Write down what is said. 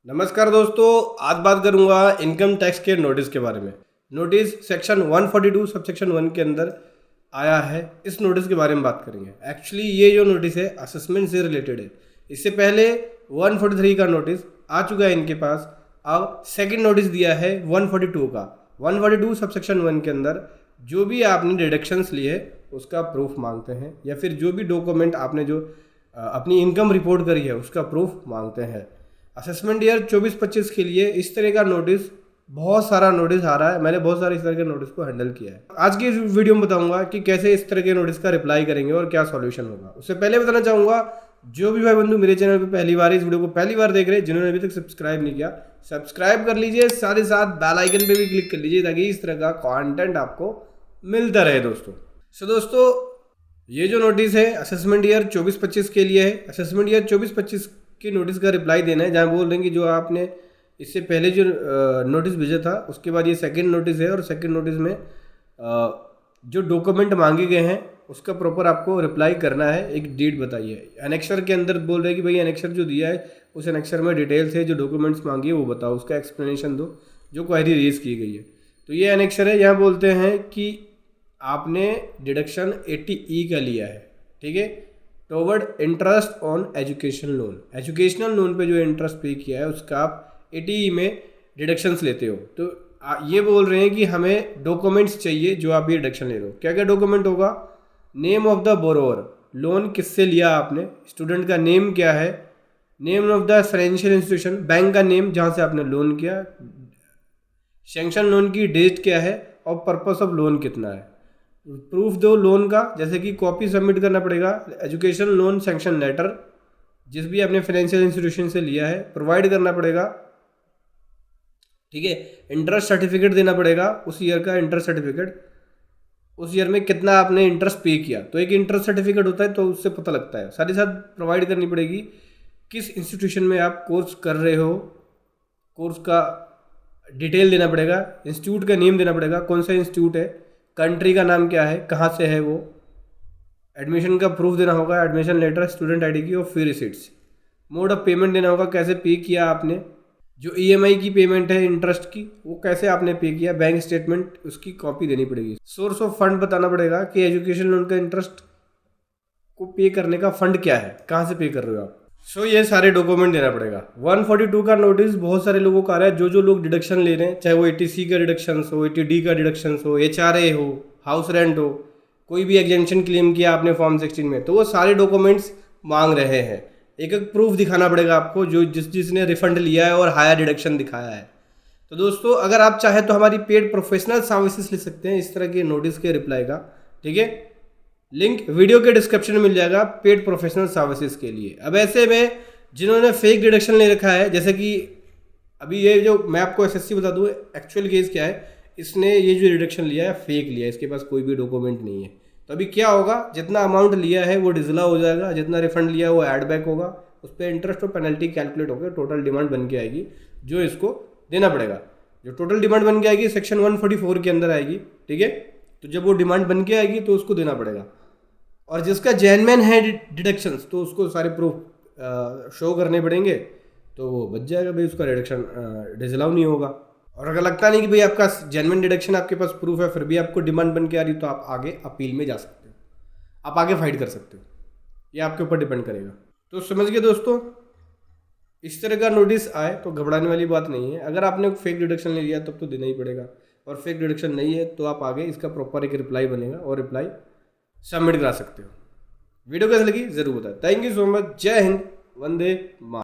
नमस्कार दोस्तों, आज बात करूंगा इनकम टैक्स के नोटिस के बारे में। नोटिस सेक्शन 142 सब सेक्शन 1 के अंदर आया है। इस नोटिस के बारे में बात करेंगे। एक्चुअली ये जो नोटिस है असेसमेंट से रिलेटेड है। इससे पहले 143 का नोटिस आ चुका है इनके पास। अब सेकंड नोटिस दिया है 142 का। 142 सब सेक्शन 1 के अंदर जो भी आपने डिडक्शंस लिए उसका प्रूफ मांगते हैं, या फिर जो भी डॉक्यूमेंट आपने जो अपनी इनकम रिपोर्ट करी है उसका प्रूफ मांगते हैं। असेसमेंट ईयर 24-25 के लिए इस तरह का नोटिस, बहुत सारा नोटिस आ रहा है। मैंने बहुत सारे इस तरह के नोटिस को हैंडल किया है। आज की इस वीडियो में बताऊंगा कि कैसे इस तरह के नोटिस का रिप्लाई करेंगे और क्या सॉल्यूशन होगा। उससे पहले बताना चाहूँगा, जो भी भाई बंधु मेरे चैनल पर पहली बार इस वीडियो को पहली बार देख रहे हैं, जिन्होंने अभी तक सब्सक्राइब नहीं किया, सब्सक्राइब कर लीजिए। साथ ही साथ बेल आइकन पे भी क्लिक कर लीजिए ताकि इस तरह का कंटेंट आपको मिलता रहे दोस्तों। दोस्तों, ये जो नोटिस है असेसमेंट ईयर 24-25 के लिए है। असेसमेंट ईयर 24-25 की नोटिस का रिप्लाई देना है, जहाँ बोल रहे हैं कि जो आपने इससे पहले जो नोटिस भेजा था उसके बाद ये सेकंड नोटिस है, और सेकंड नोटिस में जो डॉक्यूमेंट मांगे गए हैं उसका प्रॉपर आपको रिप्लाई करना है। एक डेट बताइए। एनेक्सर के अंदर बोल रहे हैं कि भाई एनेक्सर जो दिया है उस एनेक्सर में डिटेल्स है, जो डॉक्यूमेंट्स मांगी है वो बताओ, उसका एक्सप्लेनेशन दो जो क्वेरी रेज की गई है। तो ये एनेक्सर है। यहाँ बोलते हैं कि आपने डिडक्शन 80E का लिया है, ठीक है, toward interest on education loan. Educational loan पे जो इंटरेस्ट पे किया है उसका आप 80E में डिडक्शंस लेते हो। तो ये बोल रहे हैं कि हमें डॉक्यूमेंट्स चाहिए जो आप ये डिडक्शन ले रहे हो। क्या क्या डॉक्यूमेंट होगा? Name of the borrower, loan किससे लिया आपने, स्टूडेंट का नेम क्या है, name of the financial institution, bank का नेम जहाँ से आपने लोन किया, सैंक्शन लोन की डेट क्या है, और पर्पस ऑफ लोन कितना है। प्रूफ दो लोन का, जैसे कि कॉपी सबमिट करना पड़ेगा। एजुकेशन लोन सैंक्शन लेटर जिस भी आपने फाइनेंशियल इंस्टीट्यूशन से लिया है प्रोवाइड करना पड़ेगा, ठीक है। इंटरेस्ट सर्टिफिकेट देना पड़ेगा, उस ईयर का इंटरेस्ट सर्टिफिकेट, उस ईयर में कितना आपने इंटरेस्ट पे किया। तो एक इंटरेस्ट सर्टिफिकेट होता है तो उससे पता लगता है। साथ ही साथ प्रोवाइड करनी पड़ेगी किस इंस्टीट्यूशन में आप कोर्स कर रहे हो, कोर्स का डिटेल देना पड़ेगा, इंस्टीट्यूट का नेम देना पड़ेगा, कौन सा इंस्टीट्यूट है, कंट्री का नाम क्या है, कहाँ से है वो, एडमिशन का प्रूफ देना होगा, एडमिशन लेटर, स्टूडेंट आईडी की और फी रिसिट्स। मोड ऑफ पेमेंट देना होगा, कैसे पे किया आपने, जो ईएमआई की पेमेंट है इंटरेस्ट की वो कैसे आपने पे किया, बैंक स्टेटमेंट उसकी कॉपी देनी पड़ेगी। सोर्स ऑफ फंड बताना पड़ेगा कि एजुकेशन लोन का इंटरेस्ट को पे करने का फंड क्या है, कहाँ से पे कर रहे हो आप। ये सारे डॉक्यूमेंट देना पड़ेगा। 142 का नोटिस बहुत सारे लोगों का आ रहा है। जो लोग डिडक्शन ले रहे हैं, चाहे वो 80C का डिडक्शन हो, 80D का डिडक्शन हो, HRA हो, हाउस रेंट हो, कोई भी एग्जेम्पशन क्लेम किया आपने फॉर्म 16 में, तो वो सारे डॉक्यूमेंट्स मांग रहे हैं। एक एक प्रूफ दिखाना पड़ेगा आपको जो जिसने रिफंड लिया है और हायर डिडक्शन दिखाया है। तो दोस्तों, अगर आप चाहें तो हमारी पेड प्रोफेशनल सर्विसेज ले सकते हैं इस तरह के नोटिस के रिप्लाई का, ठीक है। लिंक वीडियो के डिस्क्रिप्शन में मिल जाएगा पेड प्रोफेशनल सर्विसेज के लिए। अब ऐसे में जिन्होंने फेक डिडक्शन ले रखा है, जैसे कि अभी ये जो मैं आपको SSC बता दूँ एक्चुअल केस क्या है, इसने ये जो डिडक्शन लिया है फेक लिया है, इसके पास कोई भी डॉक्यूमेंट नहीं है। तो अभी क्या होगा, जितना अमाउंट लिया है वो डिजला हो जाएगा, जितना रिफंड लिया है वो एड बैक होगा, उस पर इंटरेस्ट और पेनल्टी कैलकुलेट होकर टोटल डिमांड बन के आएगी जो इसको देना पड़ेगा। जो टोटल डिमांड बन के आएगी सेक्शन 144 के अंदर आएगी, ठीक है। तो जब वो डिमांड बन के आएगी तो उसको देना पड़ेगा। और जिसका जेन्युइन है डिडक्शंस तो उसको सारे प्रूफ शो करने पड़ेंगे, तो वो बच जाएगा भाई, उसका डिडक्शन डिसअलाउ नहीं होगा। और अगर लगता नहीं कि भाई आपका जेन्युइन डिडक्शन, आपके पास प्रूफ है, फिर भी आपको डिमांड बन के आ रही, तो आप आगे अपील में जा सकते हो, आप आगे फाइट कर सकते हो। ये आपके ऊपर डिपेंड करेगा। तो समझ गए दोस्तों, इस तरह का नोटिस आए तो घबराने वाली बात नहीं है। अगर आपने फेक डिडक्शन ले लिया तब तो देना ही पड़ेगा, और फेक डिडक्शन नहीं है तो आप आगे इसका प्रॉपर एक रिप्लाई बनेगा और रिप्लाई सबमिट करा सकते हो। वीडियो कैसे लगी जरूर बताएं। Thank you so much. जय हिंद, वंदे मातरम।